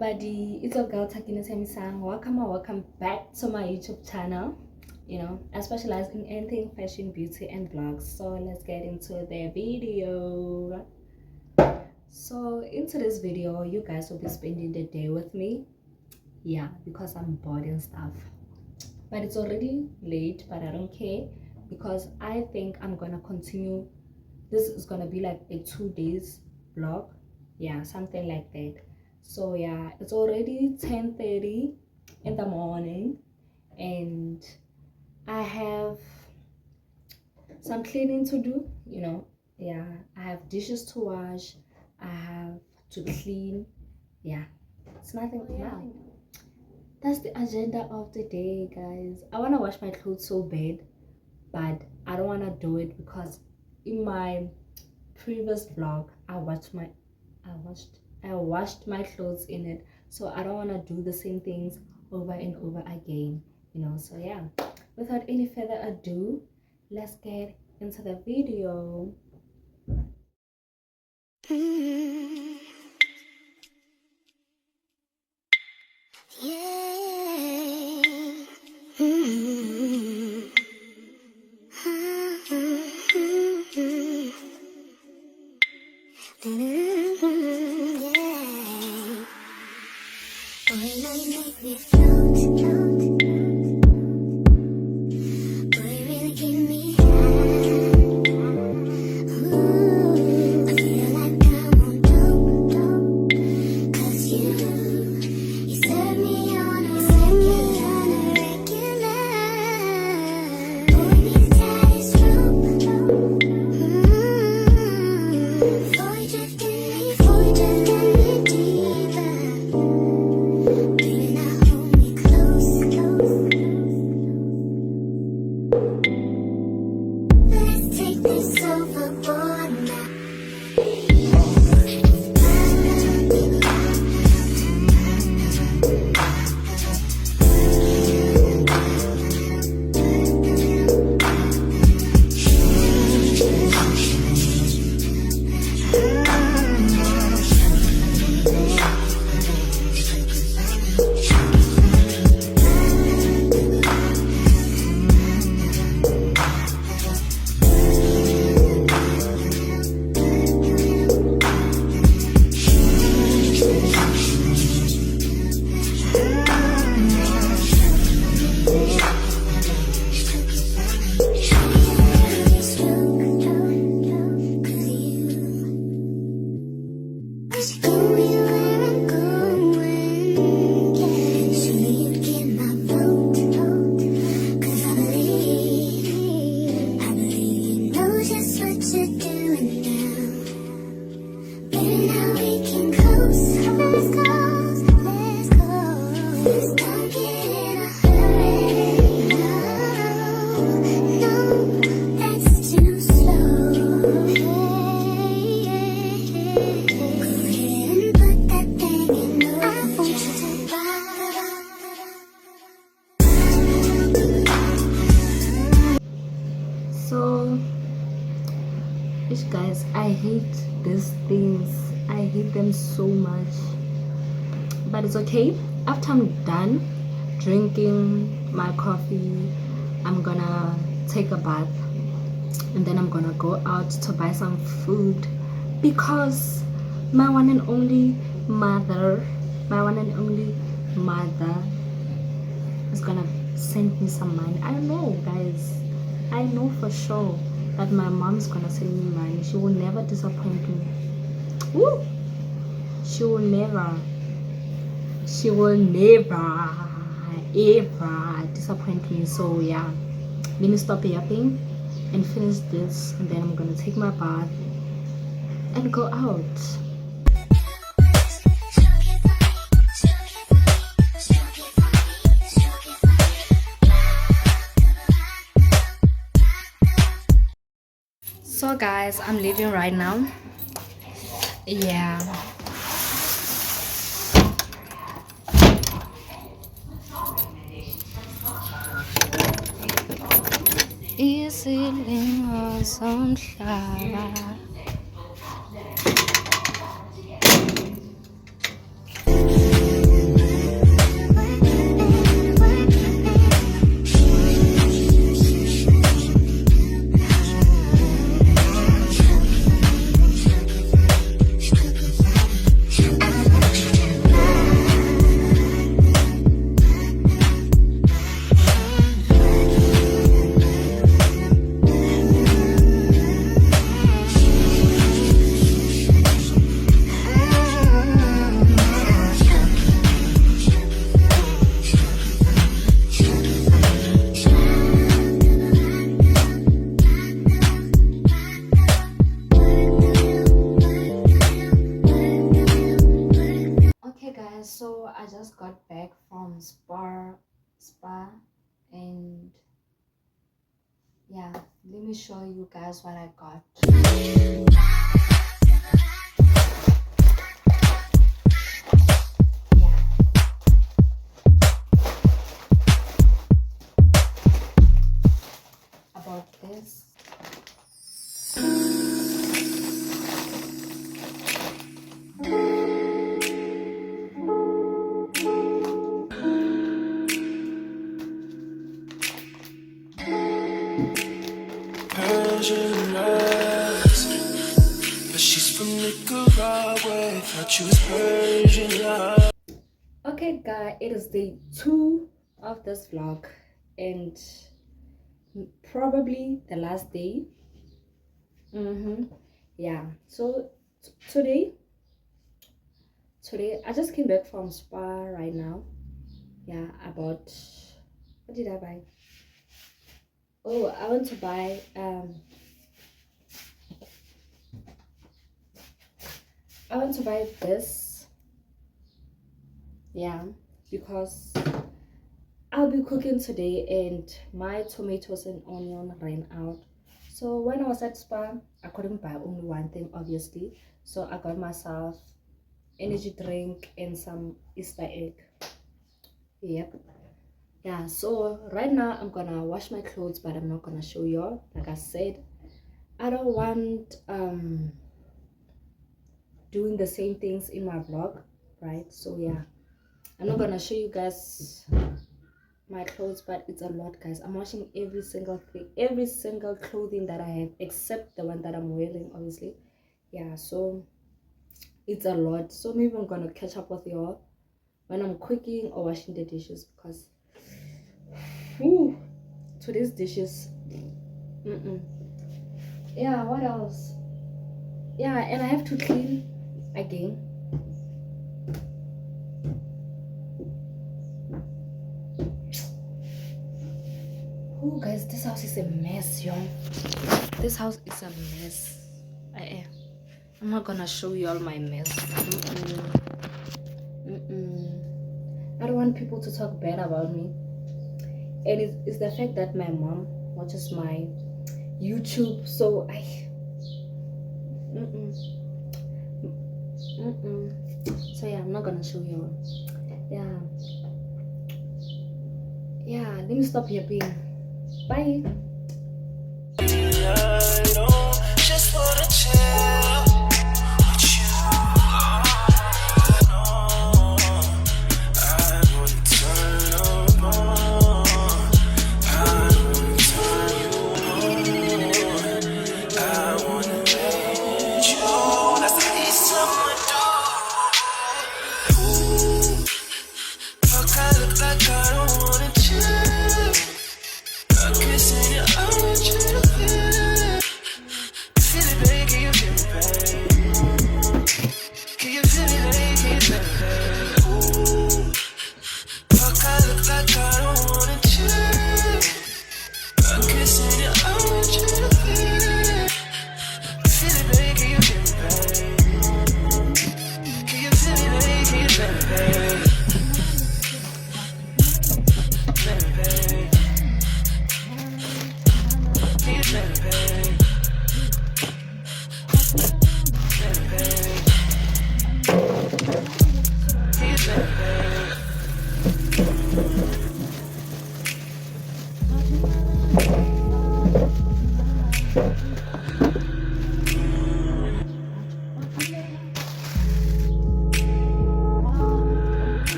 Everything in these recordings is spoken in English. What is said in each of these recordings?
everybody, it's your girl Takina Semi-san. Welcome back to my YouTube channel. I specialize in anything fashion, beauty and vlogs. So let's get into the video. So into this video, you guys will be spending the day with me. Yeah, because I'm bored and stuff. But it's already late, but I don't care because I think I'm gonna continue. This is gonna be like a 2 days vlog. Yeah, something like that. So yeah, it's already 10:30 in the morning and I have some cleaning to do. Yeah, I have dishes to wash, I have to clean. Yeah, it's nothing. That's the agenda of the day, guys. I want to wash my clothes so bad, but I don't want to do it because in my previous vlog I washed my clothes in it, so I don't want to do the same things over and over again. So yeah, without any further ado, let's get into the video. So guys, I hate these things. I hate them so much, but it's okay. After I'm done drinking my coffee, I'm gonna take a bath and then I'm gonna go out to buy some food because my one and only mother is gonna send me some money. I know, guys, I know for sure that my mom's gonna send me money. She will never disappoint me. Woo! She will never ever disappoint me. So yeah, let me stop yapping and finish this, and then I'm gonna take my bath and go out. So guys, I'm leaving right now. Yeah, isilingo somhlaba. And yeah, let me show you guys what I got. Yeah, about this. Persian eyes, but she's from Nicaragua. Thought she was Persian eyes. Okay guys, it is day 2 of this vlog and probably the last day. Yeah, so today I just came back from spa right now. Yeah, about what did I buy? Oh, I want to buy this. Yeah, because I'll be cooking today and my tomatoes and onion ran out. So when I was at spa, I couldn't buy only one thing, obviously. So I got myself energy drink and some Easter egg. Yep. Yeah, so right now I'm gonna wash my clothes, but I'm not gonna show y'all. Like I said, I don't want doing the same things in my vlog, right? So yeah, I'm not gonna show you guys my clothes, but it's a lot, guys. I'm washing every single thing, every single clothing that I have, except the one that I'm wearing, obviously. Yeah, so it's a lot. So maybe I'm gonna catch up with y'all when I'm cooking or washing the dishes, because today's dishes. Yeah, what else? Yeah, and I have to clean again. Oh guys, this house is a mess, yo. This house is a mess. I'm not gonna show you all my mess. I don't want people to talk bad about me. And it's the fact that my mom watches my YouTube, so so yeah, I'm not gonna show you all. Yeah, let me stop yapping. Bye. I don't just wanna chill with you. I wanna turn on. I wanna turn you on. I wanna let you. That's the least I wanna do. Fuck, I look like I don't wanna chill. I'm kissing your orange.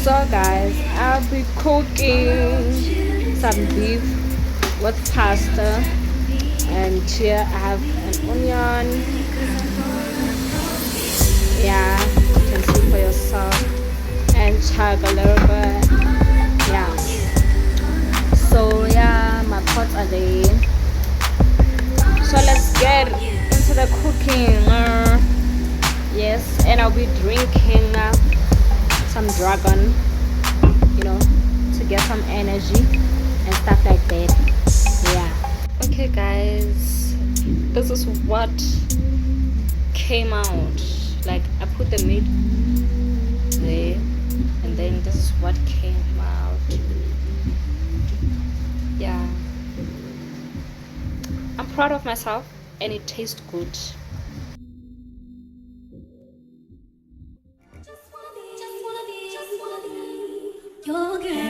So guys, I'll be cooking some beef with pasta, and here I have an onion. Yeah, you can see for yourself, and chug a little bit. Yeah, so yeah, my pots are there, so let's get into the cooking. Yes, and I'll be drinking some dragon, to get some energy and stuff like that. Yeah. Okay guys, this is what came out. Like, I put the meat there, and then this is what came out. Yeah, I'm proud of myself, and it tastes good. Your girl.